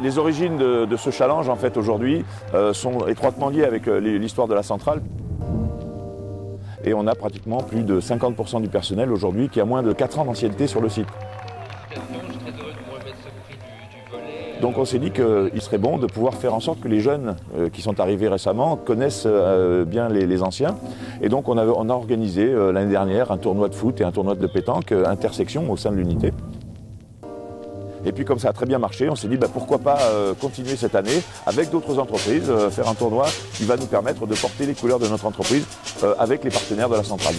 Les origines de ce challenge, en fait, aujourd'hui, sont étroitement liées avec l'histoire de la centrale. Et on a pratiquement plus de 50% du personnel aujourd'hui qui a moins de 4 ans d'ancienneté sur le site. Donc on s'est dit qu'il serait bon de pouvoir faire en sorte que les jeunes qui sont arrivés récemment connaissent bien les anciens. Et donc on a organisé l'année dernière un tournoi de foot et un tournoi de pétanque intersection au sein de l'unité. Et puis comme ça a très bien marché, on s'est dit pourquoi pas continuer cette année avec d'autres entreprises, faire un tournoi qui va nous permettre de porter les couleurs de notre entreprise avec les partenaires de la centrale.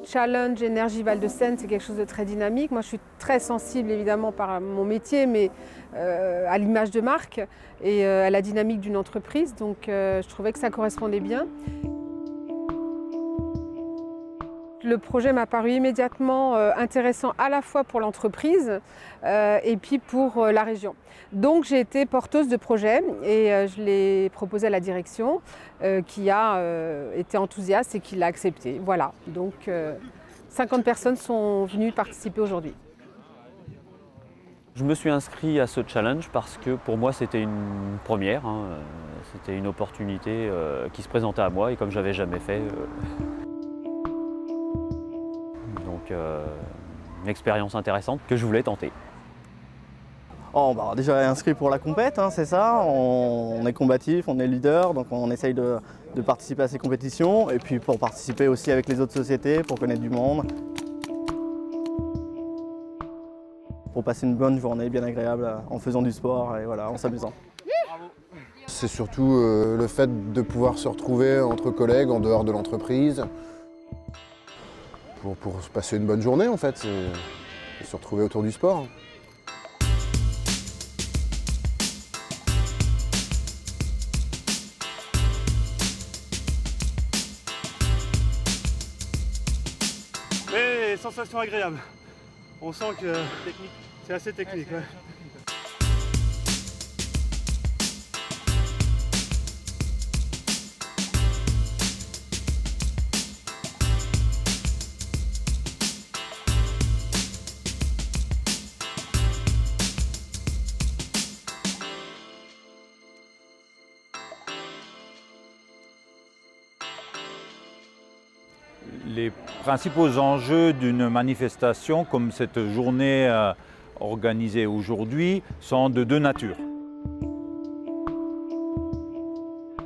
Challenge Énergie Val-de-Seine, c'est quelque chose de très dynamique. Moi, je suis très sensible, évidemment, par mon métier, mais à l'image de marque et à la dynamique d'une entreprise. Donc, je trouvais que ça correspondait bien. Le projet m'a paru immédiatement intéressant à la fois pour l'entreprise et puis pour la région. Donc j'ai été porteuse de projet et je l'ai proposé à la direction qui a été enthousiaste et qui l'a accepté. Voilà, donc 50 personnes sont venues participer aujourd'hui. Je me suis inscrit à ce challenge parce que pour moi c'était une première, c'était une opportunité qui se présentait à moi et comme je n'avais jamais fait. Donc une expérience intéressante que je voulais tenter. Déjà inscrit pour la compète, c'est ça. On est combatif, on est leader, donc on essaye de participer à ces compétitions. Et puis pour participer aussi avec les autres sociétés, pour connaître du monde. Pour passer une bonne journée bien agréable en faisant du sport et voilà, en s'amusant. C'est surtout le fait de pouvoir se retrouver entre collègues en dehors de l'entreprise. Pour se passer une bonne journée en fait, et se retrouver autour du sport. Mais sensation agréable. On sent que c'est assez technique. Ouais. Les principaux enjeux d'une manifestation comme cette journée organisée aujourd'hui sont de deux natures.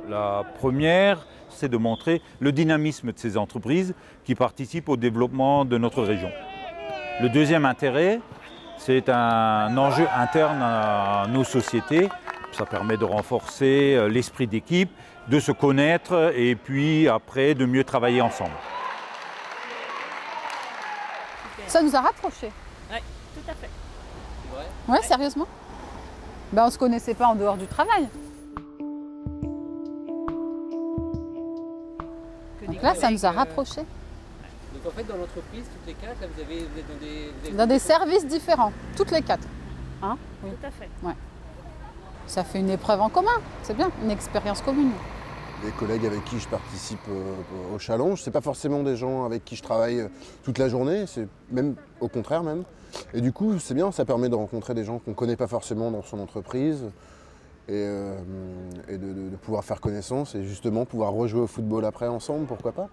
La première, c'est de montrer le dynamisme de ces entreprises qui participent au développement de notre région. Le deuxième intérêt, c'est un enjeu interne à nos sociétés. Ça permet de renforcer l'esprit d'équipe, de se connaître et puis après de mieux travailler ensemble. Ça nous a rapprochés. Oui, tout à fait. Ouais, sérieusement. On ne se connaissait pas en dehors du travail. Donc là, ça nous a rapprochés. Donc en fait, dans l'entreprise, toutes les quatre, là, vous êtes dans des services différents, toutes les quatre. Hein? Oui. Tout à fait. Ouais. Ça fait une épreuve en commun, c'est bien, une expérience commune. Les collègues avec qui je participe au challenge, c'est pas forcément des gens avec qui je travaille toute la journée, c'est même au contraire même. Et du coup, c'est bien, ça permet de rencontrer des gens qu'on ne connaît pas forcément dans son entreprise et de pouvoir faire connaissance et justement pouvoir rejouer au football après ensemble, pourquoi pas.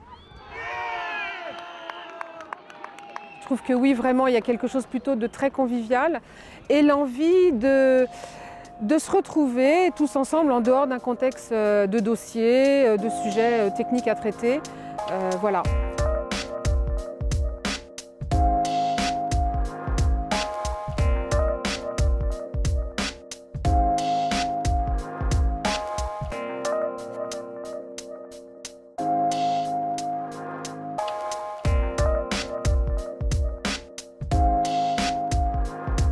Je trouve que oui, vraiment, il y a quelque chose plutôt de très convivial et l'envie de se retrouver tous ensemble en dehors d'un contexte de dossiers, de sujets techniques à traiter. Voilà.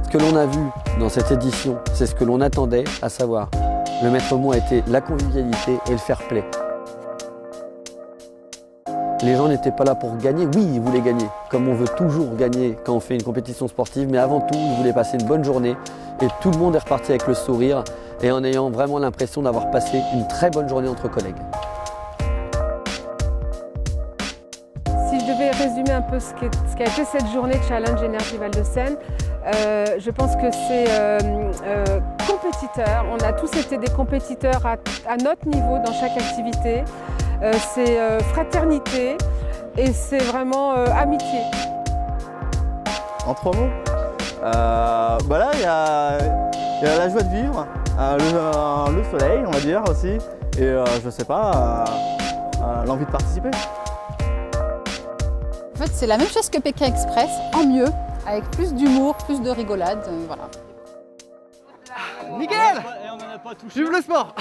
Ce que l'on a vu dans cette édition, c'est ce que l'on attendait, à savoir le maître mot a été la convivialité et le fair play. Les gens n'étaient pas là pour gagner. Oui, ils voulaient gagner, comme on veut toujours gagner quand on fait une compétition sportive, mais avant tout, ils voulaient passer une bonne journée et tout le monde est reparti avec le sourire et en ayant vraiment l'impression d'avoir passé une très bonne journée entre collègues. Si je devais résumer un peu ce qu'a été cette journée Challenge Énergie Val-de-Seine, je pense que c'est compétiteurs. On a tous été des compétiteurs à notre niveau dans chaque activité. C'est fraternité et c'est vraiment amitié. En 3 mots, là il y a la joie de vivre, le soleil on va dire aussi, et je sais pas, l'envie de participer. En fait c'est la même chose que Pékin Express, en mieux, avec plus d'humour, plus de rigolade, voilà. Nickel! Vive le sport!